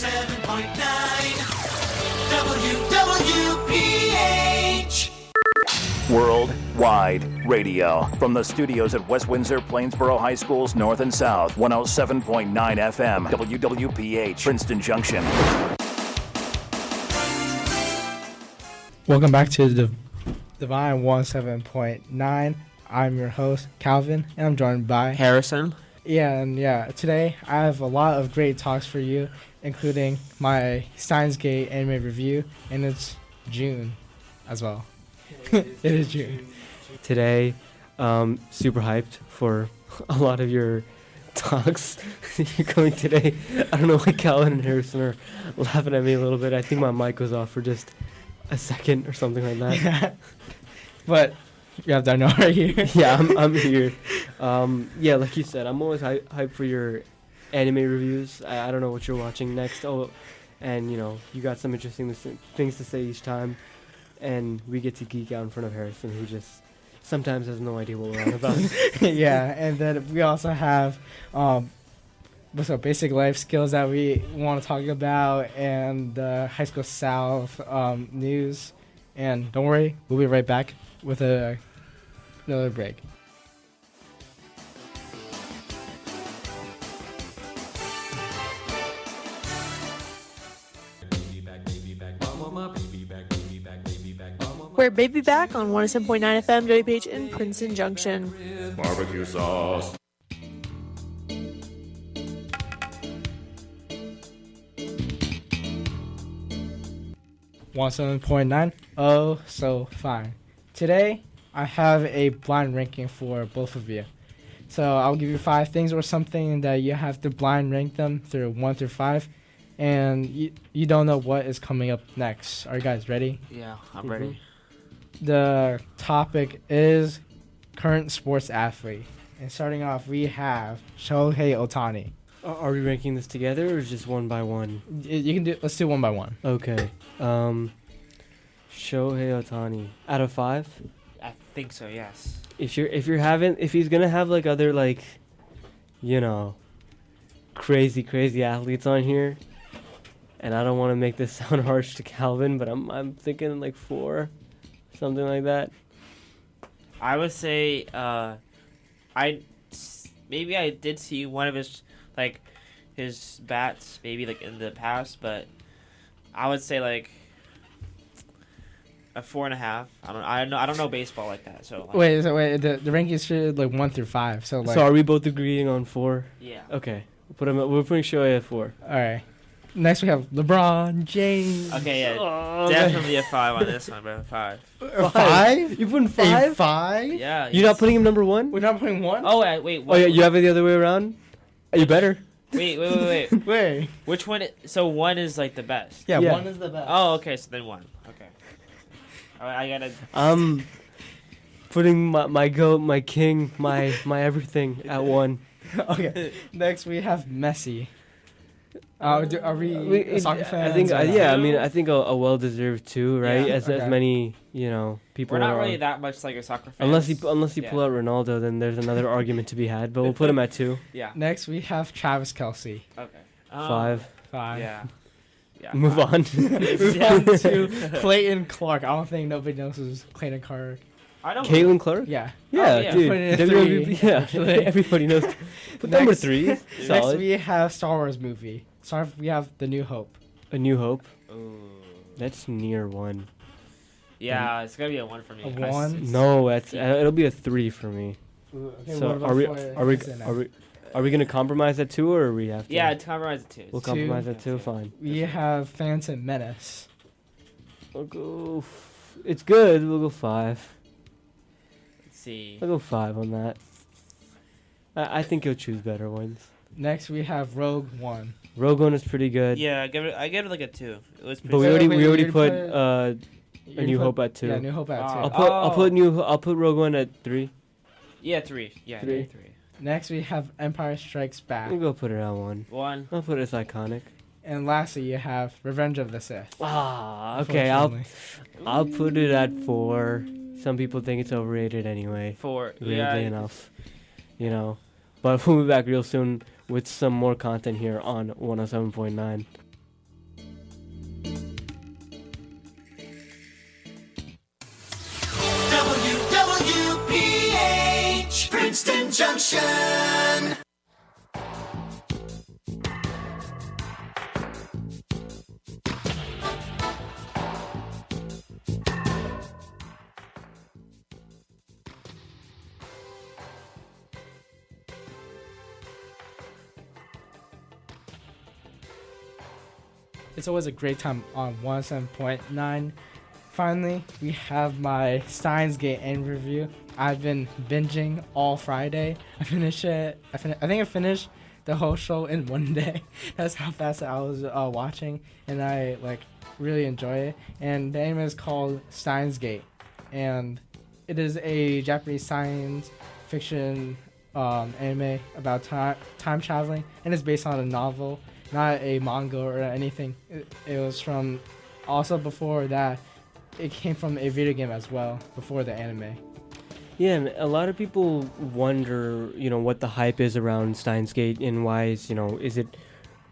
WWPH Worldwide Radio. From the studios at West Windsor, Plainsboro High Schools, North and South, 107.9 FM, WWPH, Princeton Junction. Welcome back to the Divine 107.9. I'm your host, Calvin, and I'm joined by Harrison. Today I have a lot of great talks for you, including my Steins Gate anime review, and it's June as well. It is June. Today, super hyped for a lot of your talks. You're coming today. I don't know why Calvin and Harrison are laughing at me a little bit. I think my mic was off for just a second or something like that. Yeah. But you have Danyial right here. Yeah, I'm here. Like you said, I'm always hyped for your anime reviews. I don't know what you're watching next. Oh, and you got some interesting things to say each time. And we get to geek out in front of Harrison, who just sometimes has no idea what we're on about. Yeah, and then we also have basic life skills that we want to talk about, and High School South news. And don't worry, we'll be right back with another break. We're Baby Back on 107.9 FM WPH in Princeton Junction. Barbecue sauce. One 7.9. Oh, so fine. Today, I have a blind ranking for both of you. So I'll give you 5 things or something that you have to blind rank them through 1 through 5. And you don't know what is coming up next. Are you guys ready? Yeah, I'm ready. The topic is current sports athlete. And starting off, we have Shohei Ohtani. Are we ranking this together or just one by one? You can do. Let's do one by one. Okay. Shohei Ohtani out of 5. I think so. Yes. If he's gonna have like other crazy athletes on here, and I don't want to make this sound harsh to Calvin, but I'm thinking like 4, something like that. I would say I did see one of his bats maybe like in the past, but I would say like a 4.5. I don't know baseball like that. So wait, the rankings should like 1 through 5. So are we both agreeing on 4? Yeah. Okay. We're putting Shohei at 4. All right. Next we have LeBron James. Okay, yeah, definitely a 5 on this one, bro. 5. 5? You putting 5? 5? Yeah. You're not putting him number 1? We're not putting 1. Oh wait. Oh yeah, you have it the other way around. You better. Wait. Wait. Which one? So 1 is like the best. Yeah, Yeah. 1 is the best. Oh, okay. So then 1. Okay. All right, I gotta. Putting my goat, my king, my everything at 1. Okay. Next we have Messi. Are we soccer fans? I think I think a well-deserved 2, right? Yeah, as okay. many people. We're not are really on. that much like a soccer fan. Unless you pull out Ronaldo, then there's another argument to be had. But we'll put him at 2. Yeah. Next we have Travis Kelce. Okay. 5. 5. Yeah. Yeah. Move on. Move on to Clayton Clark. I don't think nobody knows who's Clayton Clark. I don't. Caitlin Clark? Yeah. Yeah, yeah. dude. Put it at WWP, 3, yeah. actually. Everybody knows. Put number 3. Next Solid. we have Star Wars movie. We have The New Hope. A New Hope. Ooh. That's near 1. Yeah, it's gonna be a 1 for me. A 1? No, it'll be a 3 for me. Okay, So are we gonna compromise at 2 or we have to? Yeah, it's compromise at 2. We'll compromise at 2. Fine. We have Phantom Menace. We'll go. It's good. We'll go 5. Let's see. I'll go 5 on that. I think you'll choose better ones. Next we have Rogue One. Rogue One is pretty good. Yeah, I give it like a 2. It was pretty. But we already put A New Hope at 2. Yeah, New Hope at 2. I'll put Rogue One at 3. Yeah, 3. Yeah, 3. 3. Next we have Empire Strikes Back. We'll go put it at 1. 1. I'll put it as iconic. And lastly you have Revenge of the Sith. Okay. I'll put it at 4. Some people think it's overrated anyway. 4. Weirdly Yeah. enough, But we'll be back real soon with some more content here on 107.9. Princeton Junction. It's always a great time on 107.9. Finally, we have my Steins Gate end review. I've been binging all Friday. I finished it. I think I finished the whole show in one day. That's how fast I was watching, and I really enjoy it. And the anime is called Steins Gate, and it is a Japanese science fiction anime about time traveling, and it's based on a novel, not a manga or anything. It was from, also before that, it came from a video game as well, before the anime. Yeah, and a lot of people wonder, what the hype is around Steins Gate and why is it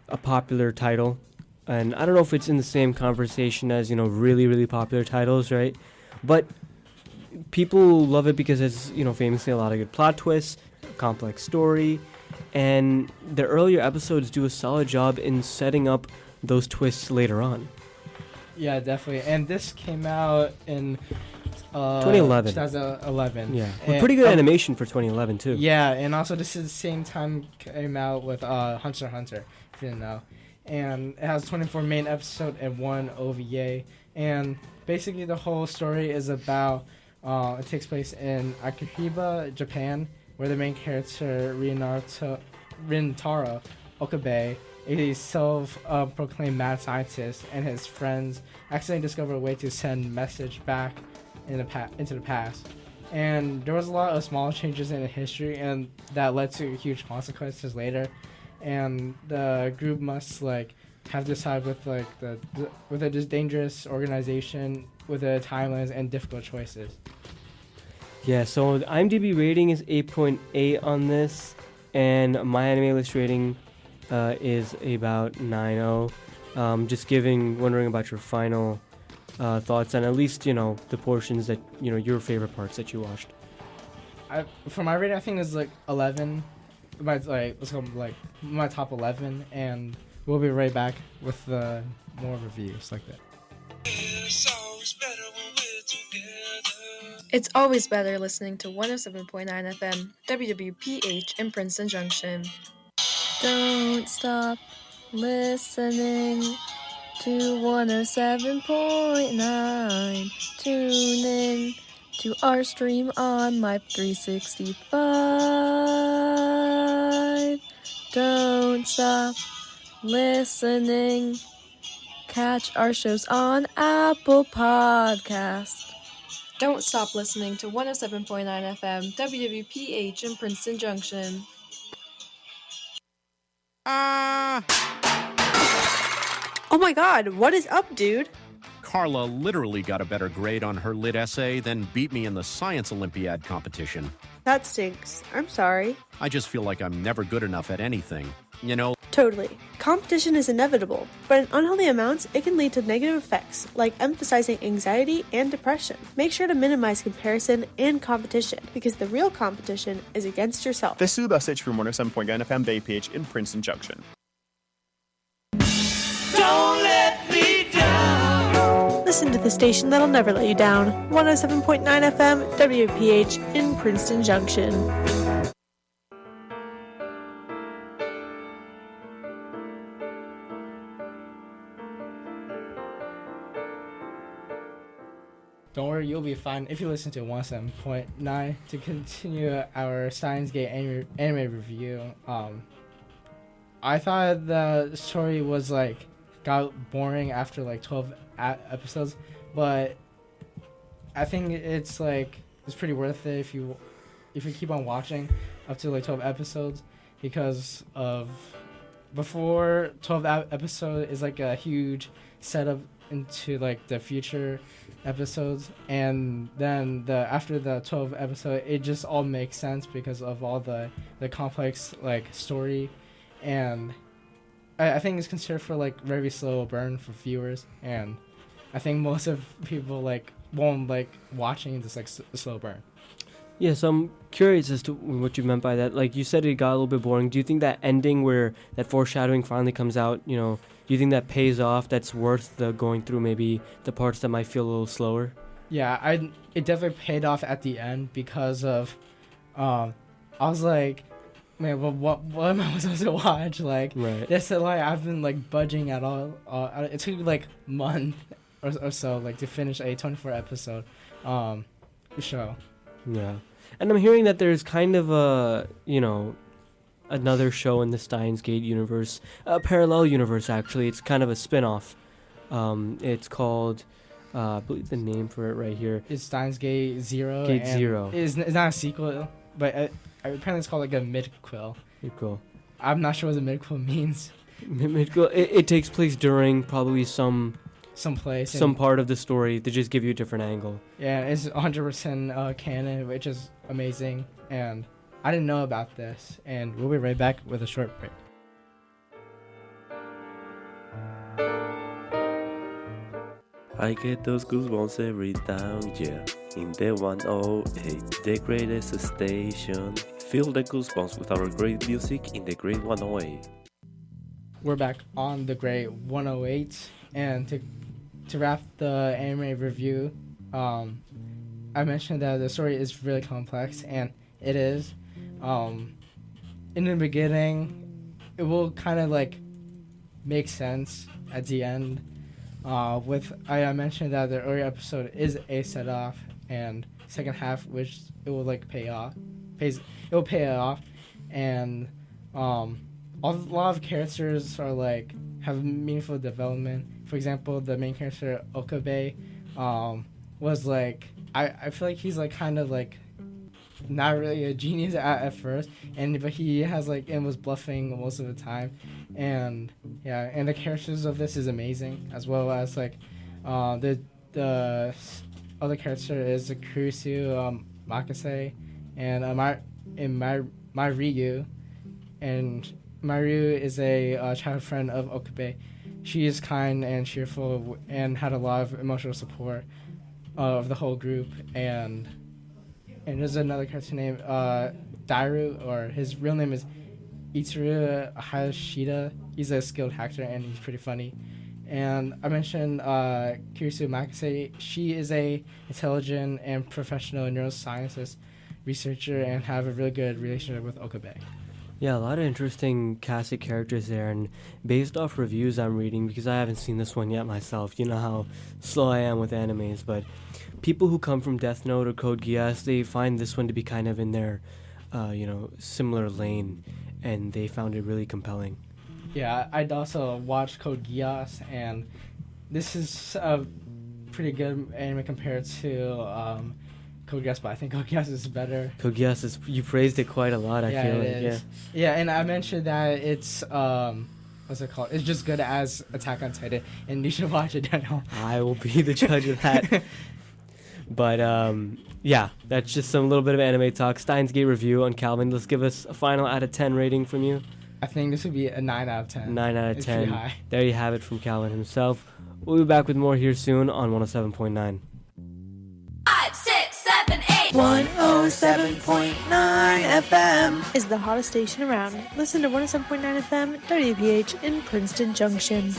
a popular title? And I don't know if it's in the same conversation as, really, really popular titles, right? But people love it because it's, famously a lot of good plot twists, complex story, and the earlier episodes do a solid job in setting up those twists later on. Yeah, definitely. And this came out in 2011. 2011. Yeah, and, pretty good animation for 2011 too. Yeah, and also this is the same time came out with Hunter x Hunter, if you didn't know. And it has 24 main episodes and 1 OVA. And basically the whole story is about, it takes place in Akihabara, Japan, where the main character, Rintaro Okabe, a self-proclaimed mad scientist, and his friends accidentally discover a way to send message back into the past. And there was a lot of small changes in the history, and that led to huge consequences later. And the group must have to decide with with a dangerous organization, with the timelines and difficult choices. Yeah, so the IMDb rating is 8.8 on this, and my anime list rating is about 9.0. Just wondering about your final thoughts, and at least the portions that your favorite parts that you watched. For my rating, I think it's 11. Let's go my top 11, and we'll be right back with more reviews like that. It's always better listening to 107.9 FM, WWPH in Princeton Junction. Don't stop listening to 107.9. Tune in to our stream on Live 365. Don't stop listening. Catch our shows on Apple Podcasts. Don't stop listening to 107.9 FM, WWPH in Princeton Junction. Oh my god, what is up, dude? Carla literally got a better grade on her lit essay than beat me in the science Olympiad competition. That stinks. I'm sorry. I just feel like I'm never good enough at anything. Totally. Competition is inevitable, but in unhealthy amounts, it can lead to negative effects, like emphasizing anxiety and depression. Make sure to minimize comparison and competition, because the real competition is against yourself. This is a message from 107.9 FM WPH in Princeton Junction. Don't let me down. Listen to the station that'll never let you down. 107.9 FM WPH in Princeton Junction. Don't worry, you'll be fine if you listen to 107.9. To continue our Steins Gate anime review, I thought the story was got boring after 12 episodes, but I think it's pretty worth it if you keep on watching up to 12 episodes, because of before 12 episode is a huge setup into the future episodes, and then after the 12 episode it just all makes sense because of all the complex story, and I think it's considered for very slow burn for viewers, and I think most of people won't watching this slow burn. Yeah, so I'm curious as to what you meant by that. Like you said, it got a little bit boring. Do you think that ending where that foreshadowing finally comes out, do you think that pays off? That's worth the going through maybe the parts that might feel a little slower? Yeah, it definitely paid off at the end because of, I was like, man, what am I supposed to watch? Like, Right. this like I've been like budging at all. It took like a month or so like to finish a 24 episode, show. Yeah. And I'm hearing that there's kind of another show in the Steins Gate universe, a parallel universe actually. It's kind of a spin-off. It's called, I believe the name for it right here. It's Steins Gate Zero. Gate and Zero. It's not a sequel, but apparently it's called like a midquel. Midquel. I'm not sure what the midquel means. Midquel. It takes place during probably some part of the story to just give you a different angle. Yeah, it's 100% canon, which is amazing. And I didn't know about this. And we'll be right back with a short break. I get those goosebumps every time, yeah. In the 108, the greatest station. Feel the goosebumps with our great music in the great 108. We're back on the great 108, and to wrap the anime review, I mentioned that the story is really complex, and it is. In the beginning, it will kind of like make sense at the end. I mentioned that the earlier episode is a set off, and second half, which it will like pay off, it will pay off, and a lot of characters are like have meaningful development. For example, the main character Okabe was like I feel like he's like kind of like not really a genius at first, but he has like and was bluffing most of the time, and yeah, and the characters of this is amazing, as well as like the other character is Kurisu Makase and Ryu, and Maru is a childhood friend of Okabe. She is kind and cheerful and had a lot of emotional support of the whole group. And there's another character named Dairu, or his real name is Itsuru Hayashida. He's a skilled hacker and he's pretty funny. And I mentioned Kurisu Makase. She is a intelligent and professional neuroscientist researcher and have a really good relationship with Okabe. Yeah, a lot of interesting cast of characters there, and based off reviews I'm reading, because I haven't seen this one yet myself, you know how slow I am with animes, but people who come from Death Note or Code Geass, they find this one to be kind of in their, similar lane, and they found it really compelling. Yeah, I'd also watched Code Geass, and this is a pretty good anime compared to Code Geass, but I think Code Geass is better. Code Geass is, you praised it quite a lot, I feel like. Is. Yeah, and I mentioned that it's, what's it called? It's just good as Attack on Titan, and you should watch it, Danyial. I will be the judge of that. But, yeah, that's just some little bit of anime talk. Steins Gate review on Calvyn. Let's give us a final out of 10 rating from you. I think this would be a 9 out of 10. 9 out of it's 10. Pretty high. There you have it from Calvyn himself. We'll be back with more here soon on 107.9. 5, 6, 7, 8. 107.9 FM is the hottest station around. Listen to 107.9 FM WWPH in Princeton Junction.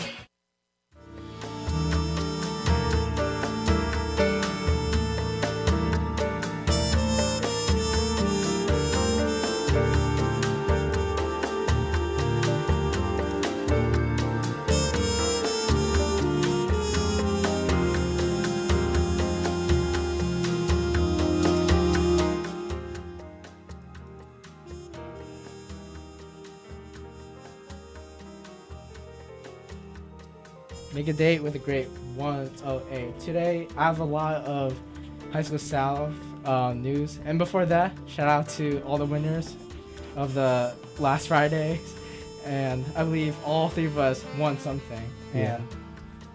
Make a date with a great 108. Today, I have a lot of High School South news. And before that, shout out to all the winners of the last Friday. And I believe all three of us won something. Yeah.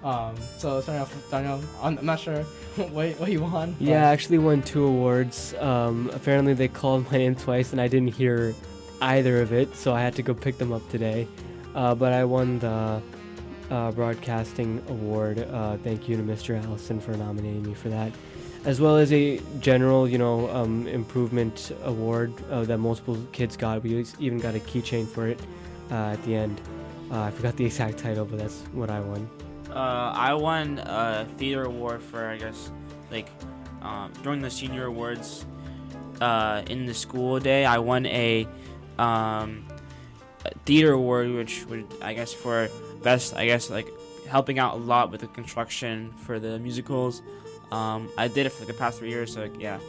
And so starting off with Danyial, I'm not sure what you won. Yeah, I actually won 2 awards. Apparently they called my name twice and I didn't hear either of it, so I had to go pick them up today. But I won the Broadcasting Award. Thank you to Mr. Allison for nominating me for that. as well as a general, improvement award that multiple kids got. We even got a keychain for it at the end. I forgot the exact title, but that's what I won. I won a theater award for, I guess, during the senior awards in the school day. I won a theater award, which would, I guess, for best, helping out a lot with the construction for the musicals. I did it for the past 3 years, so yeah.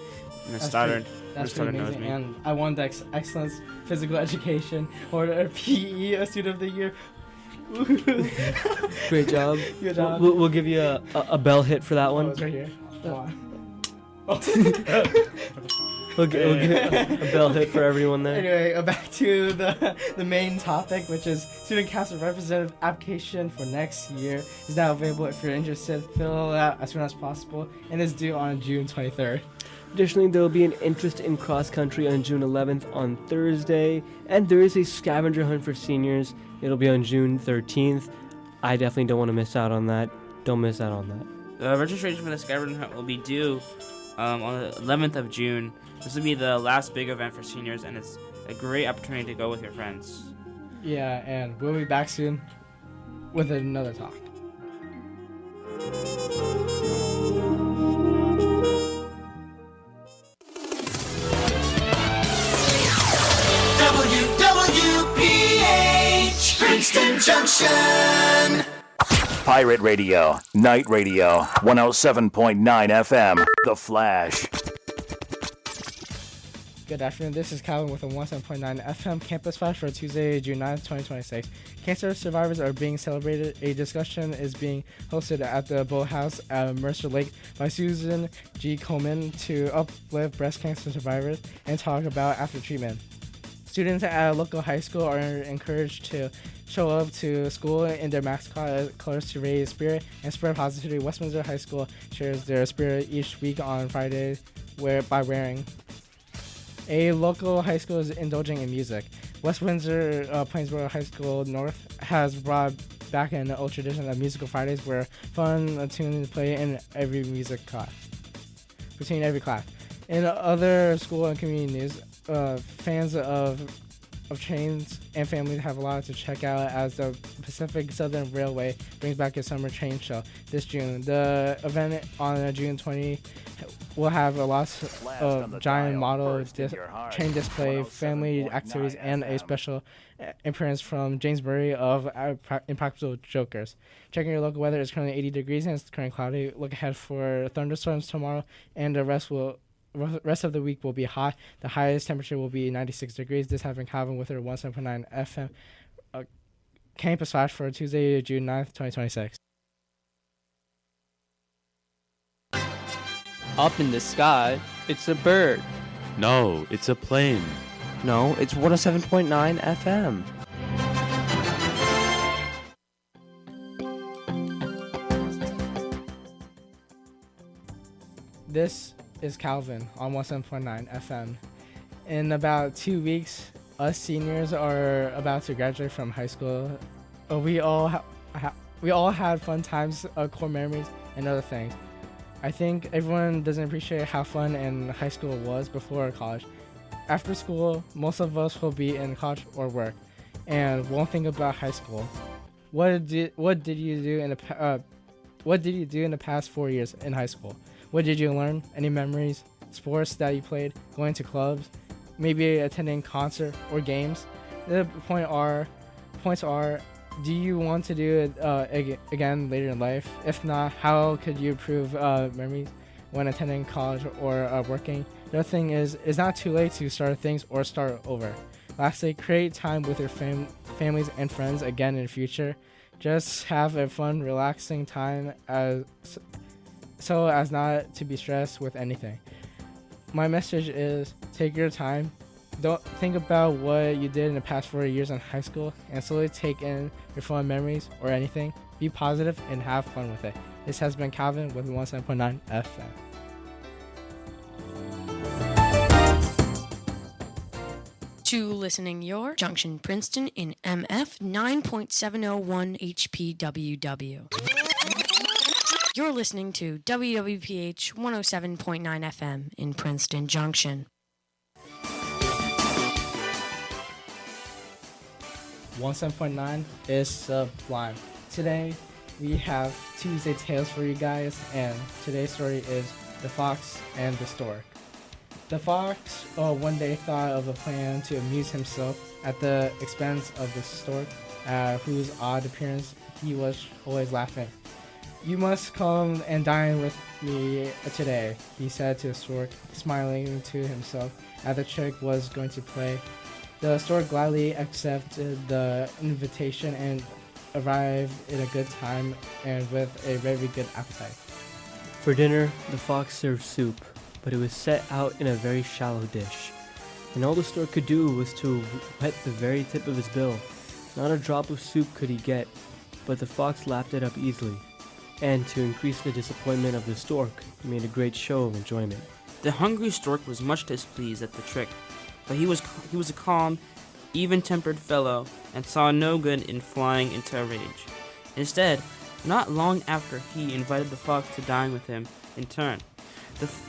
And it started. That's pretty amazing. And I won the Excellence Physical Education or PE a Student of the Year. Great job. Good job. We'll give you a bell hit for that one. Oh, it's right here. We'll give a bell hit for everyone there. Anyway, back to the main topic, which is Student Council Representative application for next year is now available. If you're interested, fill it out as soon as possible, and is due on June 23rd. Additionally, there will be an interest in cross country on June 11th on Thursday, and there is a scavenger hunt for seniors. It'll be on June 13th. I definitely don't want to miss out on that. Don't miss out on that. The registration for the scavenger hunt will be due on the 11th of June. This will be the last big event for seniors, and it's a great opportunity to go with your friends. Yeah, and we'll be back soon with another talk. WWPH Princeton Junction. Pirate Radio, Night Radio, 107.9 FM, The Flash. Good afternoon, this is Calvyn with a 107.9 FM Campus Flash for Tuesday, June 9th, 2026. Cancer survivors are being celebrated. A discussion is being hosted at the Boathouse at Mercer Lake by Susan G. Coleman to uplift breast cancer survivors and talk about after treatment. Students at a local high school are encouraged to show up to school in their mascot colors to raise spirit and spread positivity. Westminster High School shares their spirit each week on Fridays by wearing. A local high school is indulging in music. West Windsor Plainsboro High School North has brought back an old tradition of musical Fridays where fun tunes play in every music class. Between every class. In other school and community news, fans of trains and families have a lot to check out as the Pacific Southern Railway brings back its summer train show this June. The event on June 20 will have a lot of giant model train display, family activities, and a special appearance from James Murray of Impractical Jokers. Checking your local weather, it's currently 80 degrees and it's currently cloudy. Look ahead for thunderstorms tomorrow, and the rest of the week will be hot. The highest temperature will be 96 degrees. This has been Calvyn with her 107.9 FM Campus Flash for Tuesday, June 9th, 2026. Up in the sky, it's a bird. No, it's a plane. No, it's 107.9 FM. This is Calvyn on 107.9 FM. In about 2 weeks, us seniors are about to graduate from high school. We all had fun times, core memories, and other things. I think everyone doesn't appreciate how fun in high school was before college. After school, most of us will be in college or work, and won't think about high school. What did you do in the past 4 years in high school? What did you learn? Any memories? Sports that you played? Going to clubs? Maybe attending concert or games? The points are, do you want to do it again later in life? If not, how could you improve memories when attending college or working? The other thing is, it's not too late to start things or start over. Lastly, create time with your families and friends again in the future. Just have a fun, relaxing time so as not to be stressed with anything. My message is, take your time. Don't think about what you did in the past 4 years in high school and slowly take in your fun memories or anything. Be positive and have fun with it. This has been Calvyn with 107.9 FM. To listening your Junction Princeton in MF 9.701 HPWW. You're listening to WWPH 107.9 FM in Princeton Junction. 17.9 is Sublime. Today we have Tuesday Tales for you guys, and today's story is The Fox and the Stork. The fox one day thought of a plan to amuse himself at the expense of the stork, whose odd appearance he was always laughing. "You must come and dine with me today," he said to the stork, smiling to himself as the trick was going to play. The stork gladly accepted the invitation and arrived in a good time and with a very good appetite. For dinner, the fox served soup, but it was set out in a very shallow dish, and all the stork could do was to wet the very tip of his bill. Not a drop of soup could he get, but the fox lapped it up easily, and to increase the disappointment of the stork, he made a great show of enjoyment. The hungry stork was much displeased at the trick, but he was a calm, even-tempered fellow and saw no good in flying into a rage. Instead, not long after, he invited the fox to dine with him in turn.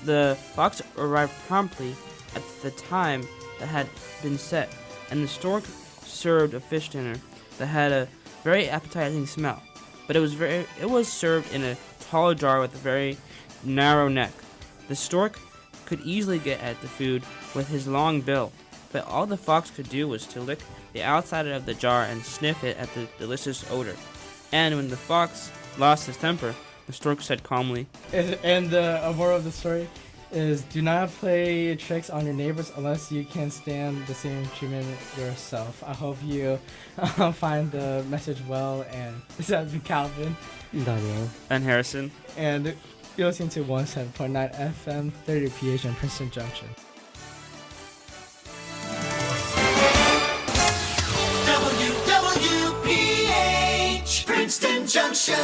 The fox arrived promptly at the time that had been set, and the stork served a fish dinner that had a very appetizing smell, but it was served in a tall jar with a very narrow neck. The stork could easily get at the food with his long bill, but all the fox could do was to lick the outside of the jar and sniff it at the delicious odor. And when the fox lost his temper, the stork said calmly, And the moral of the story is, do not play tricks on your neighbors unless you can stand the same treatment yourself. I hope you find the message well, and this has been Calvin, Danyial, and Harrison. And you're listening to 107.9 FM, 30PH in Princeton Junction. WWPH Princeton Junction.